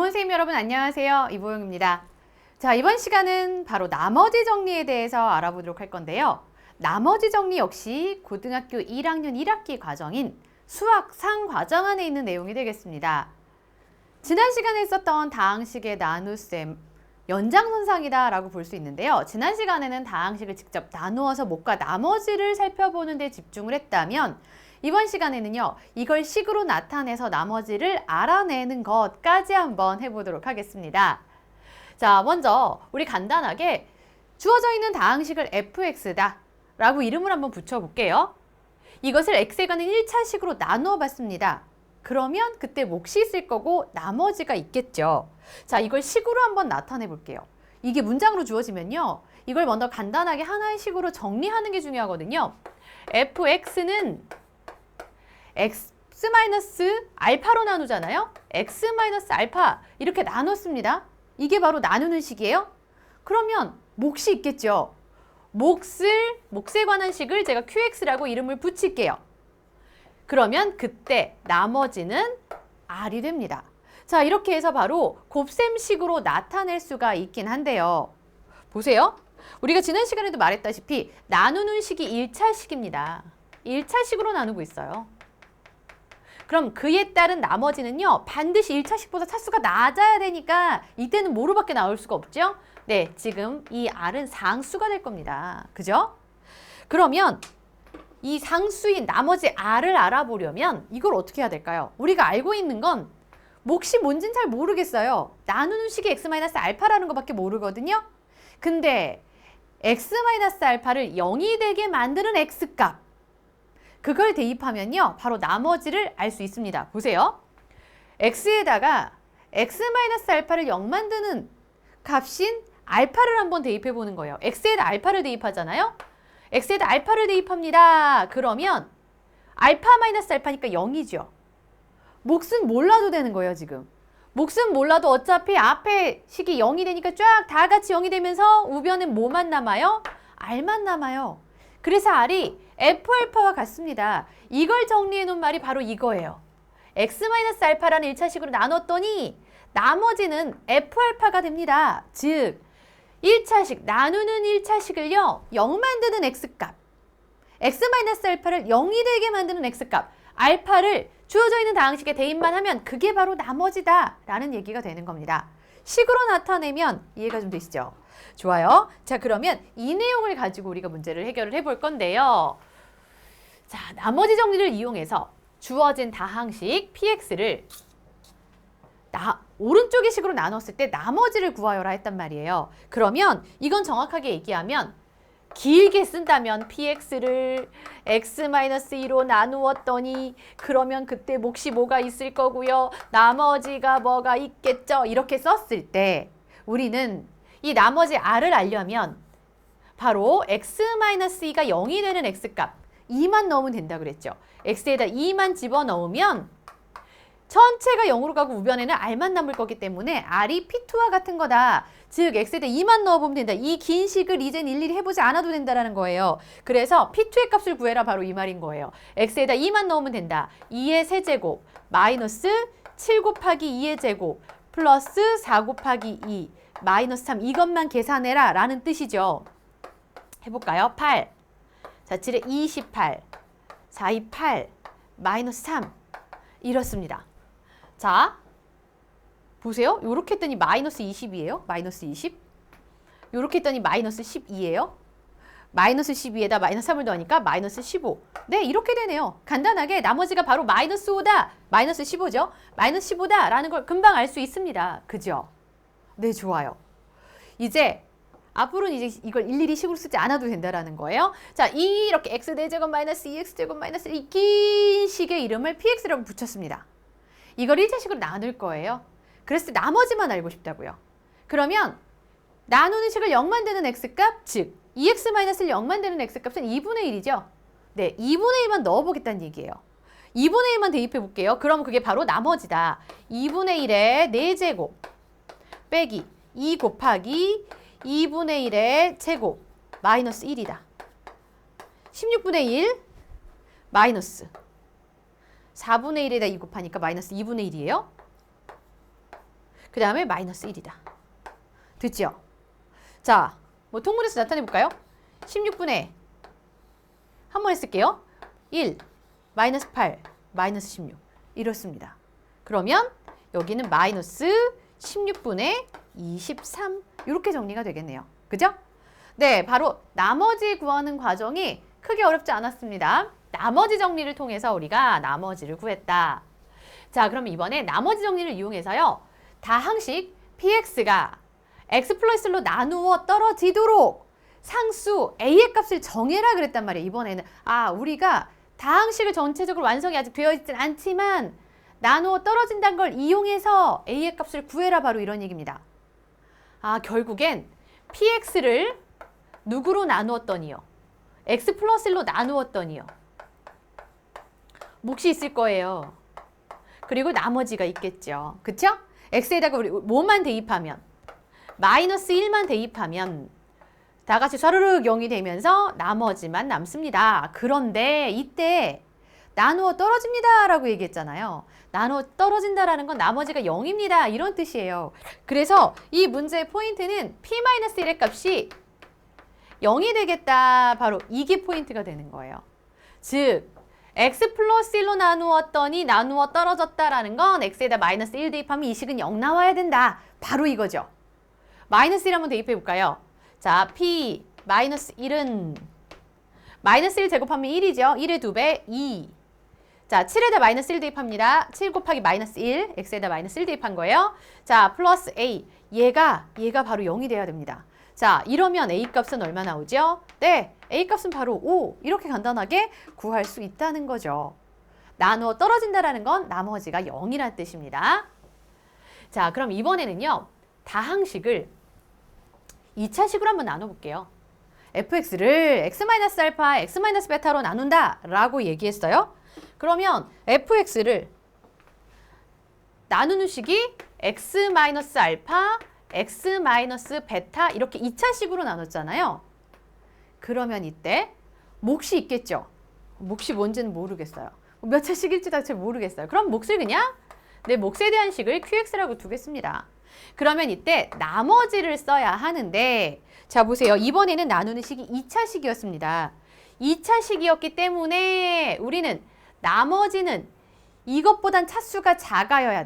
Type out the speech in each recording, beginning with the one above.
선생님 여러분 안녕하세요. 이보영입니다. 자, 이번 시간은 바로 나머지 정리에 대해서 알아보도록 할 건데요. 나머지 정리 역시 고등학교 1학년 1학기 과정인 수학 상과정 안에 있는 내용이 되겠습니다. 지난 시간에 있었던 다항식의 나눗셈 연장선상이다 라고 볼 수 있는데요. 지난 시간에는 다항식을 직접 나누어서 못과 나머지를 살펴보는 데 집중을 했다면 이번 시간에는요, 이걸 식으로 나타내서 나머지를 알아내는 것까지 한번 해보도록 하겠습니다. 자, 먼저 우리 간단하게 주어져 있는 다항식을 fx다 라고 이름을 한번 붙여볼게요. 이것을 x에 관한 1차식으로 나누어 봤습니다. 그러면 그때 몫이 있을 거고 나머지가 있겠죠. 자, 이걸 식으로 한번 나타내 볼게요. 이게 문장으로 주어지면요, 이걸 먼저 간단하게 하나의 식으로 정리하는 게 중요하거든요. fx는 x-알파로 나누잖아요. x-알파 이렇게 나눴습니다. 이게 바로 나누는 식이에요. 그러면 몫이 있겠죠. 몫에 관한 식을 제가 qx라고 이름을 붙일게요. 그러면 그때 나머지는 r이 됩니다. 자, 이렇게 해서 바로 곱셈식으로 나타낼 수가 있긴 한데요. 보세요. 우리가 지난 시간에도 말했다시피 나누는 식이 1차식입니다. 1차식으로 나누고 있어요. 그럼 그에 따른 나머지는요, 반드시 1차식보다 차수가 낮아야 되니까 이때는 뭐로밖에 나올 수가 없죠? 네, 지금 이 r은 상수가 될 겁니다. 그죠? 그러면 이 상수인 나머지 r을 알아보려면 이걸 어떻게 해야 될까요? 우리가 알고 있는 건 몫이 뭔진 잘 모르겠어요. 나누는 식이 x-알파라는 것밖에 모르거든요. 근데 x-알파를 0이 되게 만드는 x값, 그걸 대입하면요, 바로 나머지를 알 수 있습니다. 보세요. x에다가 x-알파를 0 만드는 값인 알파를 한번 대입해 보는 거예요. x에다 알파를 대입하잖아요. x에다 알파를 대입합니다. 그러면 알파-알파니까 0이죠. 몫은 몰라도 되는 거예요, 지금. 몫은 몰라도 어차피 앞에 식이 0이 되니까 쫙 다 같이 0이 되면서 우변은 뭐만 남아요? r만 남아요. 그래서 r이 f알파와 같습니다. 이걸 정리해 놓은 말이 바로 이거예요. x-알파라는 1차식으로 나눴더니 나머지는 f알파가 됩니다. 즉 1차식, 나누는 1차식을요, 0 만드는 x값, x-알파를 0이 되게 만드는 x값, 알파를 주어져 있는 다항식에 대입만 하면 그게 바로 나머지다 라는 얘기가 되는 겁니다. 식으로 나타내면 이해가 좀 되시죠? 좋아요. 자, 그러면 이 내용을 가지고 우리가 문제를 해결을 해볼 건데요. 자, 나머지 정리를 이용해서 주어진 다항식 px를 오른쪽의 식으로 나눴을 때 나머지를 구하여라 했단 말이에요. 그러면 이건 정확하게 얘기하면 길게 쓴다면 px를 x-2로 나누었더니 그러면 그때 몫이 뭐가 있을 거고요. 나머지가 뭐가 있겠죠. 이렇게 썼을 때 우리는 이 나머지 r을 알려면 바로 x-2가 0이 되는 x값 2만 넣으면 된다 그랬죠. x에다 2만 집어넣으면 전체가 0으로 가고 우변에는 r만 남을 거기 때문에 r이 p2와 같은 거다. 즉 x에다 2만 넣어보면 된다. 이 긴 식을 이젠 일일이 해보지 않아도 된다라는 거예요. 그래서 p2의 값을 구해라, 바로 이 말인 거예요. x에다 2만 넣으면 된다. 2의 세제곱 마이너스 7 곱하기 2의 제곱 플러스 4 곱하기 2 마이너스 3, 이것만 계산해라 라는 뜻이죠. 해볼까요? 8. 자, 7에 28, 4, 2, 8, 마이너스 3 이렇습니다. 자, 보세요. 요렇게 했더니 마이너스 20이에요. 마이너스 20. 요렇게 했더니 마이너스 12예요. 마이너스 12에다 마이너스 3을 더하니까 마이너스 15. 네, 이렇게 되네요. 간단하게 나머지가 바로 마이너스 5다. 마이너스 15죠. 마이너스 15다 라는 걸 금방 알 수 있습니다. 그죠? 네, 좋아요. 이제 앞으로는 이제 이걸 일일이 식으로 쓰지 않아도 된다라는 거예요. 자, 이렇게 x4제곱 마이너스 2x제곱 마이너스 이 긴 식의 이름을 px라고 붙였습니다. 이걸 1차식으로 나눌 거예요. 그랬을 때 나머지만 알고 싶다고요. 그러면 나누는 식을 0 만드는 x값, 즉 2x-를 0 만드는 x값은 2분의 1이죠. 네, 2분의 1만 넣어보겠다는 얘기예요. 2분의 1만 대입해 볼게요. 그럼 그게 바로 나머지다. 2분의 1의 4제곱 빼기 2 곱하기 2분의 1의 제곱 마이너스 1이다. 16분의 1 마이너스 4분의 1에다 2 곱하니까 마이너스 2분의 1이에요. 그 그 다음에 마이너스 1이다. 됐죠? 자, 뭐 통분해서 나타내 볼까요? 16분의 한 번에 쓸게요. 1, 마이너스 8, 마이너스 16 이렇습니다. 그러면 여기는 마이너스 16분의 23 이렇게 정리가 되겠네요. 그죠? 네, 바로 나머지 구하는 과정이 크게 어렵지 않았습니다. 나머지 정리를 통해서 우리가 나머지를 구했다. 자, 그럼 이번에 나머지 정리를 이용해서요. 다항식 px가 x 플러스 1로 나누어 떨어지도록 상수 a의 값을 정해라 그랬단 말이에요. 이번에는 우리가 다항식을 전체적으로 완성이 아직 되어 있진 않지만 나누어 떨어진다는 걸 이용해서 a의 값을 구해라 바로 이런 얘기입니다. 결국엔 px를 누구로 나누었더니요? x 플러스 1로 나누었더니요? 몫이 있을 거예요. 그리고 나머지가 있겠죠. 그쵸? x에다가 우리 뭐만 대입하면 마이너스 1만 대입하면 다 같이 쏴르륵 0이 되면서 나머지만 남습니다. 그런데 이때 나누어 떨어집니다 라고 얘기했잖아요. 나누어 떨어진다라는 건 나머지가 0입니다. 이런 뜻이에요. 그래서 이 문제의 포인트는 p-1의 값이 0이 되겠다. 바로 이게 포인트가 되는 거예요. 즉 x 플러스 1로 나누었더니 나누어 떨어졌다라는 건 x에다 마이너스 1 대입하면 이 식은 0 나와야 된다. 바로 이거죠. 마이너스 1 한번 대입해 볼까요? 자, p 마이너스 1은 마이너스 1 제곱하면 1이죠. 1의 2배 2. 자, 7에다 마이너스 1 대입합니다. 7 곱하기 마이너스 1, x에다 마이너스 1 대입한 거예요. 자, 플러스 a. 얘가 바로 0이 돼야 됩니다. 자, 이러면 a 값은 얼마 나오죠? 네, a 값은 바로 5. 이렇게 간단하게 구할 수 있다는 거죠. 나누어 떨어진다라는 건 나머지가 0이라는 뜻입니다. 자, 그럼 이번에는요. 다항식을 2차식으로 한번 나눠볼게요. fx를 x-알파, x-베타로 나눈다 라고 얘기했어요. 그러면 fx를 나누는 식이 x-알파, x-베타 이렇게 2차식으로 나눴잖아요. 그러면 이때 몫이 있겠죠. 몫이 뭔지는 모르겠어요. 몇 차식일지 다 잘 모르겠어요. 그럼 몫을 그냥 내 몫에 대한 식을 qx라고 두겠습니다. 그러면 이때 나머지를 써야 하는데 자 보세요. 이번에는 나누는 식이 2차식이었습니다. 2차식이었기 때문에 우리는 나머지는 이것보단 차수가 작아야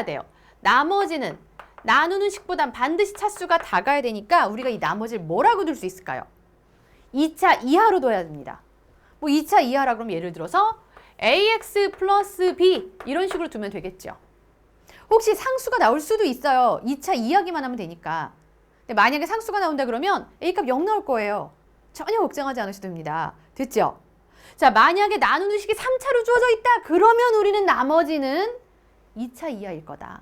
돼요. 나머지는 나누는 식보단 반드시 차수가 작아야 되니까 우리가 이 나머지를 뭐라고 둘 수 있을까요? 2차 이하로 둬야 됩니다. 뭐 2차 이하라 그러면 예를 들어서 ax 플러스 b 이런 식으로 두면 되겠죠. 혹시 상수가 나올 수도 있어요. 2차 이하기만 하면 되니까. 근데 만약에 상수가 나온다 그러면 a값 0 나올 거예요. 전혀 걱정하지 않으셔도 됩니다. 됐죠? 자, 만약에 나누는 식이 3차로 주어져 있다. 그러면 우리는 나머지는 2차 이하일 거다.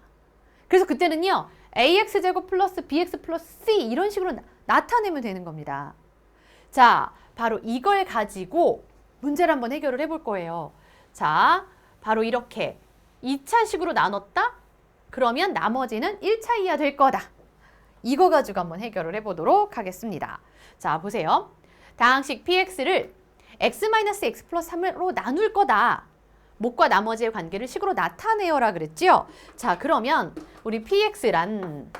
그래서 그때는요. ax제곱 플러스 bx 플러스 c 이런 식으로 나타내면 되는 겁니다. 자, 바로 이걸 가지고 문제를 한번 해결을 해볼 거예요. 자, 바로 이렇게 2차식으로 나눴다? 그러면 나머지는 1차 이하 될 거다. 이거 가지고 한번 해결을 해보도록 하겠습니다. 자, 보세요. 다항식 px를 x-x 플러스 3으로 나눌 거다. 몫과 나머지의 관계를 식으로 나타내어라 그랬죠? 자, 그러면 우리 px란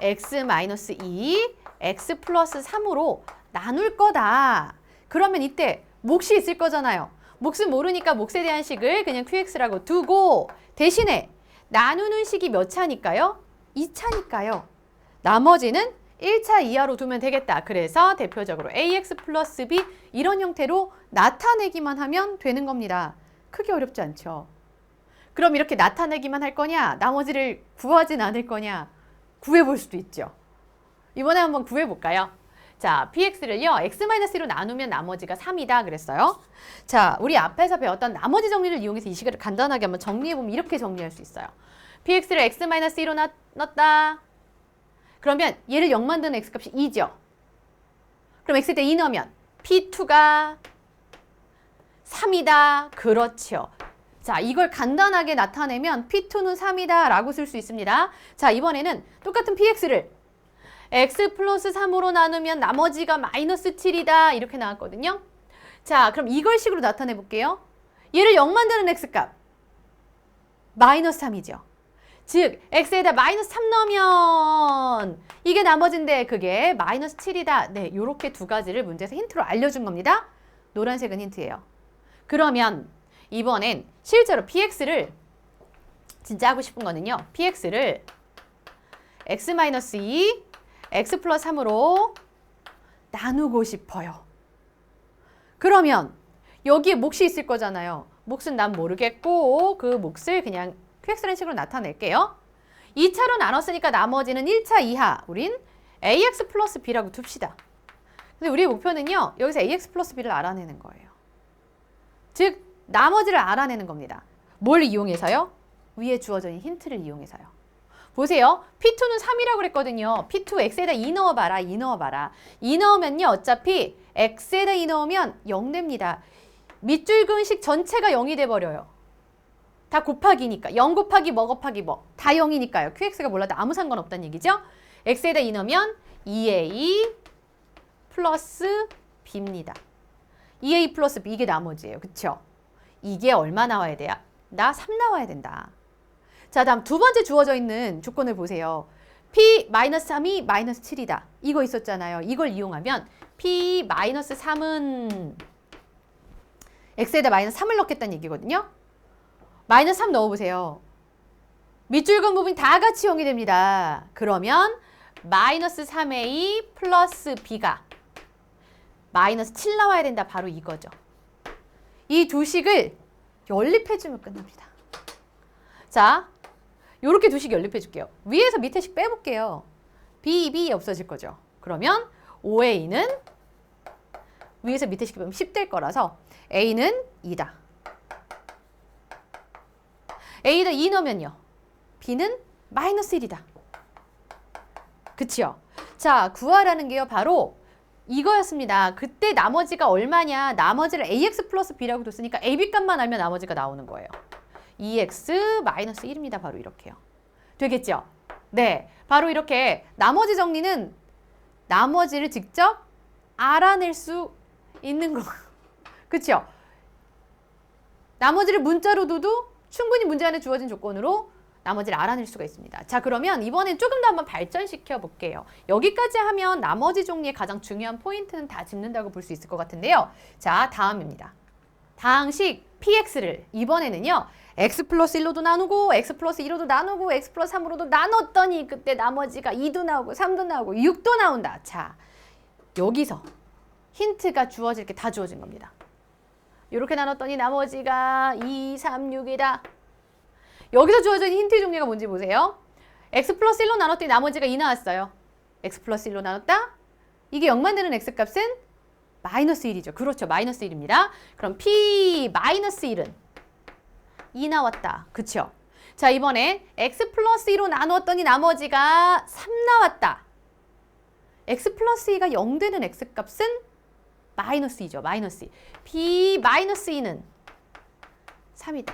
x-2, x 플러스 3으로 나눌 거다. 그러면 이때 몫이 있을 거잖아요. 몫은 모르니까 몫에 대한 식을 그냥 qx라고 두고 대신에 나누는 식이 몇 차니까요? 2차니까요. 나머지는 1차 이하로 두면 되겠다. 그래서 대표적으로 ax 플러스 b 이런 형태로 나타내기만 하면 되는 겁니다. 크게 어렵지 않죠? 그럼 이렇게 나타내기만 할 거냐? 나머지를 구하진 않을 거냐? 구해볼 수도 있죠. 이번에 한번 구해볼까요? 자, px를요. x-1로 나누면 나머지가 3이다 그랬어요. 자, 우리 앞에서 배웠던 나머지 정리를 이용해서 이 식을 간단하게 한번 정리해보면 이렇게 정리할 수 있어요. px를 x-1로 넣었다. 그러면 얘를 0 만드는 x값이 2죠. 그럼 x에 2 넣으면 p2가 3이다. 그렇죠. 자, 이걸 간단하게 나타내면 p2는 3이다 라고 쓸 수 있습니다. 자, 이번에는 똑같은 px를 x 플러스 3으로 나누면 나머지가 마이너스 7이다. 이렇게 나왔거든요. 자, 그럼 이걸 식으로 나타내 볼게요. 얘를 0 만드는 x값. 마이너스 3이죠. 즉 x에다 마이너스 3 넣으면 이게 나머지인데 그게 마이너스 7이다. 네, 요렇게 두 가지를 문제에서 힌트로 알려준 겁니다. 노란색은 힌트예요. 그러면 이번엔 실제로 px를 진짜 하고 싶은 거는요. px를 x-2, x 플러스 3으로 나누고 싶어요. 그러면 여기에 몫이 있을 거잖아요. 몫은 난 모르겠고 그 몫을 그냥 qx라는 식으로 나타낼게요. 2차로 나눴으니까 나머지는 1차 이하. 우린 ax 플러스 b라고 둡시다. 근데 우리의 목표는요. 여기서 ax 플러스 b를 알아내는 거예요. 즉 나머지를 알아내는 겁니다. 뭘 이용해서요? 위에 주어져 있는 힌트를 이용해서요. 보세요. P2는 3이라고 그랬거든요. P2 x에다 2 넣어봐라. 2 넣어봐라. 2 넣으면요. 어차피 x에다 2 넣으면 0 됩니다. 밑줄 그은 식 전체가 0이 돼버려요. 다 곱하기니까. 0 곱하기 뭐 곱하기 뭐. 다 0이니까요. qx가 몰라도 아무 상관없다는 얘기죠. x에다 2 넣으면 2a 플러스 b입니다. 2a 플러스 b 이게 나머지예요. 그쵸? 이게 얼마 나와야 돼요? 나 3 나와야 된다. 자, 다음 두 번째 주어져 있는 조건을 보세요. p-3이 마이너스 7이다. 이거 있었잖아요. 이걸 이용하면 p-3은 x에다 마이너스 3을 넣겠다는 얘기거든요. 마이너스 3 넣어보세요. 밑줄 그은 부분이 다 같이 0이 됩니다. 그러면 마이너스 3a 플러스 b가 마이너스 7 나와야 된다. 바로 이거죠. 이 두 식을 연립해주면 끝납니다. 자, 요렇게 두 식 연립해줄게요. 위에서 밑에 식 빼볼게요. b 없어질 거죠. 그러면 5a는 위에서 밑에 식 빼면 10 될 거라서 a는 2다. a에다 2 넣으면요. b는 마이너스 1이다. 그치요? 자, 구하라는 게요. 바로 이거였습니다. 그때 나머지가 얼마냐. 나머지를 ax 플러스 b라고 뒀으니까 ab 값만 알면 나머지가 나오는 거예요. 2x 마이너스 1입니다. 바로 이렇게요. 되겠죠? 네. 바로 이렇게 나머지 정리는 나머지를 직접 알아낼 수 있는 거. 그쵸? 나머지를 문자로 둬도 충분히 문제 안에 주어진 조건으로 나머지를 알아낼 수가 있습니다. 자, 그러면 이번엔 조금 더 한번 발전시켜 볼게요. 여기까지 하면 나머지 종류의 가장 중요한 포인트는 다 짚는다고 볼 수 있을 것 같은데요. 자, 다음입니다. 다항식 px를 이번에는요. x 플러스 1로도 나누고 x 플러스 2로도 나누고 x 플러스 3으로도 나눴더니 그때 나머지가 2도 나오고 3도 나오고 6도 나온다. 자, 여기서 힌트가 주어질 게 다 주어진 겁니다. 이렇게 나눴더니 나머지가 2, 3, 6이다. 여기서 주어진 힌트 종류가 뭔지 보세요. x 플러스 1로 나눴더니 나머지가 2 나왔어요. x 플러스 1로 나눴다? 이게 0만 되는 x값은 마이너스 1이죠. 그렇죠. 마이너스 1입니다. 그럼 p 마이너스 1은 2 나왔다. 그쵸? 자, 이번에 x 플러스 2로 나눴더니 나머지가 3 나왔다. x 플러스 2가 0 되는 x값은 마이너스 2죠. 마이너스 2. p 마이너스 2는 3이다.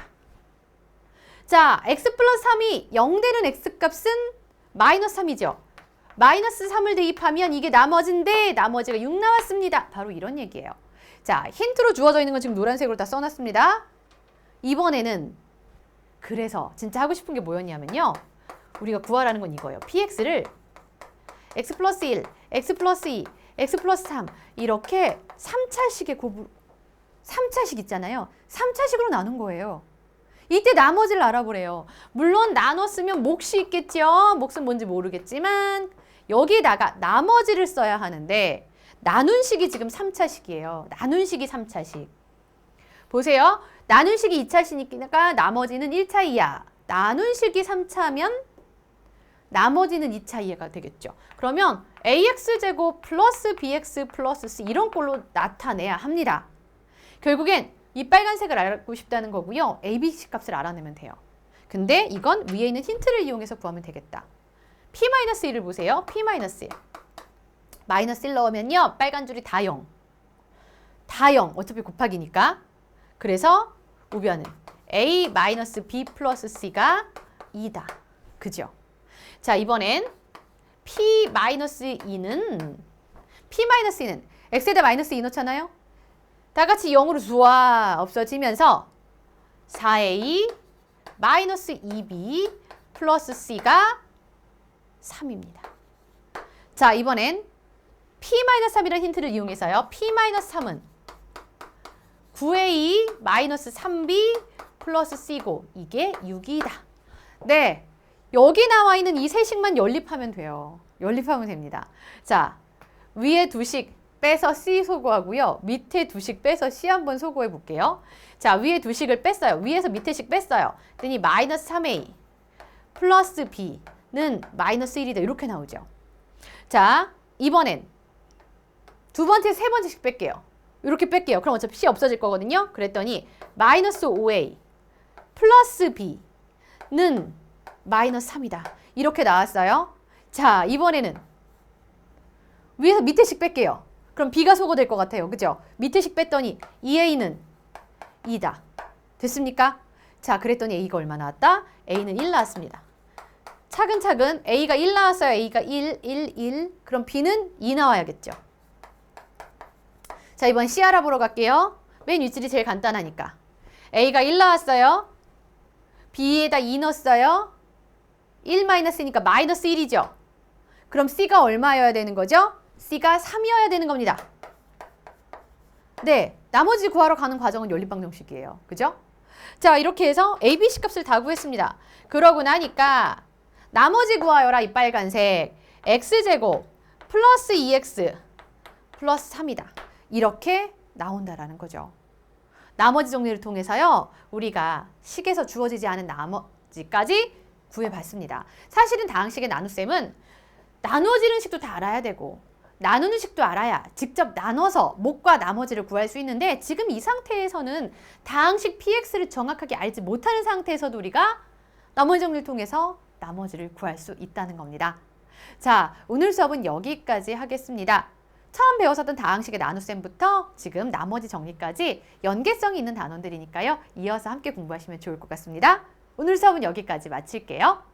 자, x 플러스 3이 0 되는 x값은 마이너스 3이죠. 마이너스 3을 대입하면 이게 나머지인데 나머지가 6 나왔습니다. 바로 이런 얘기예요. 자, 힌트로 주어져 있는 건 지금 노란색으로 다 써놨습니다. 이번에는 그래서 진짜 하고 싶은 게 뭐였냐면요. 우리가 구하라는 건 이거예요. px를 x 플러스 1, x 플러스 2, x 플러스 3 이렇게 3차식의 3차식 있잖아요. 3차식으로 나눈 거예요. 이때 나머지를 알아보래요. 물론 나눴으면 몫이 있겠죠. 몫은 뭔지 모르겠지만 여기에다가 나머지를 써야 하는데 나눈 식이 지금 3차식이에요. 나눈 식이 3차식. 보세요. 나눈 식이 2차식이니까 나머지는 1차 이하. 나눈 식이 3차면 나머지는 2차 이하가 되겠죠. 그러면 ax제곱 플러스 bx 플러스 c 이런 꼴로 나타내야 합니다. 결국엔 이 빨간색을 알고 싶다는 거고요. ABC 값을 알아내면 돼요. 근데 이건 위에 있는 힌트를 이용해서 구하면 되겠다. p-1을 보세요. p-1. 마이너스 1 넣으면요. 빨간 줄이 다 0. 다 0. 어차피 곱하기니까. 그래서 우변은 a-b 플러스 c가 2다. 그죠? 자, 이번엔 p-2는 x에다 마이너스 2 넣잖아요. 다 같이 0으로 주와 없어지면서 4a 마이너스 2b 플러스 c가 3입니다. 자, 이번엔 p-3이라는 힌트를 이용해서요. p-3은 9a 마이너스 3b 플러스 c고 이게 6이다. 네, 여기 나와 있는 이 세 식만 연립하면 돼요. 연립하면 됩니다. 자, 위에 두 식 빼서 c 소거하고요. 밑에 두 식 빼서 c 한번 소거해 볼게요. 자, 위에 두 식을 뺐어요. 위에서 밑에 식 뺐어요. 그랬더니 마이너스 3a 플러스 b는 마이너스 1이다. 이렇게 나오죠. 자, 이번엔 두 번째, 세 번째 식 뺄게요. 이렇게 뺄게요. 그럼 어차피 c 없어질 거거든요. 그랬더니 마이너스 5a 플러스 b는 마이너스 3이다. 이렇게 나왔어요. 자, 이번에는 위에서 밑에 식 뺄게요. 그럼 b가 소거될 것 같아요. 그죠? 밑에 식 뺐더니 2a는 2다. 됐습니까? 자, 그랬더니 a가 얼마 나왔다? a는 1 나왔습니다. 차근차근 a가 1 나왔어요. a가 1, 1, 1. 그럼 b는 2 나와야겠죠. 자, 이번 c 알아보러 갈게요. 맨 윗줄이 제일 간단하니까. a가 1 나왔어요. b에다 2 넣었어요. 1 마이너스니까 마이너스 1이죠. 그럼 c가 얼마여야 되는 거죠? c가 3이어야 되는 겁니다. 네, 나머지 구하러 가는 과정은 연립방정식이에요. 그죠? 자, 이렇게 해서 a, b, c 값을 다 구했습니다. 그러고 나니까 나머지 구하여라 이 빨간색 x제곱 플러스 2x 플러스 3이다. 이렇게 나온다라는 거죠. 나머지 정리를 통해서요. 우리가 식에서 주어지지 않은 나머지까지 구해봤습니다. 사실은 다항식의 나눗셈은 나누어지는 식도 다 알아야 되고 나누는 식도 알아야 직접 나눠서 목과 나머지를 구할 수 있는데 지금 이 상태에서는 다항식 px를 정확하게 알지 못하는 상태에서도 우리가 나머지 정리를 통해서 나머지를 구할 수 있다는 겁니다. 자, 오늘 수업은 여기까지 하겠습니다. 처음 배웠었던 다항식의 나눗셈부터 지금 나머지 정리까지 연계성이 있는 단원들이니까요. 이어서 함께 공부하시면 좋을 것 같습니다. 오늘 수업은 여기까지 마칠게요.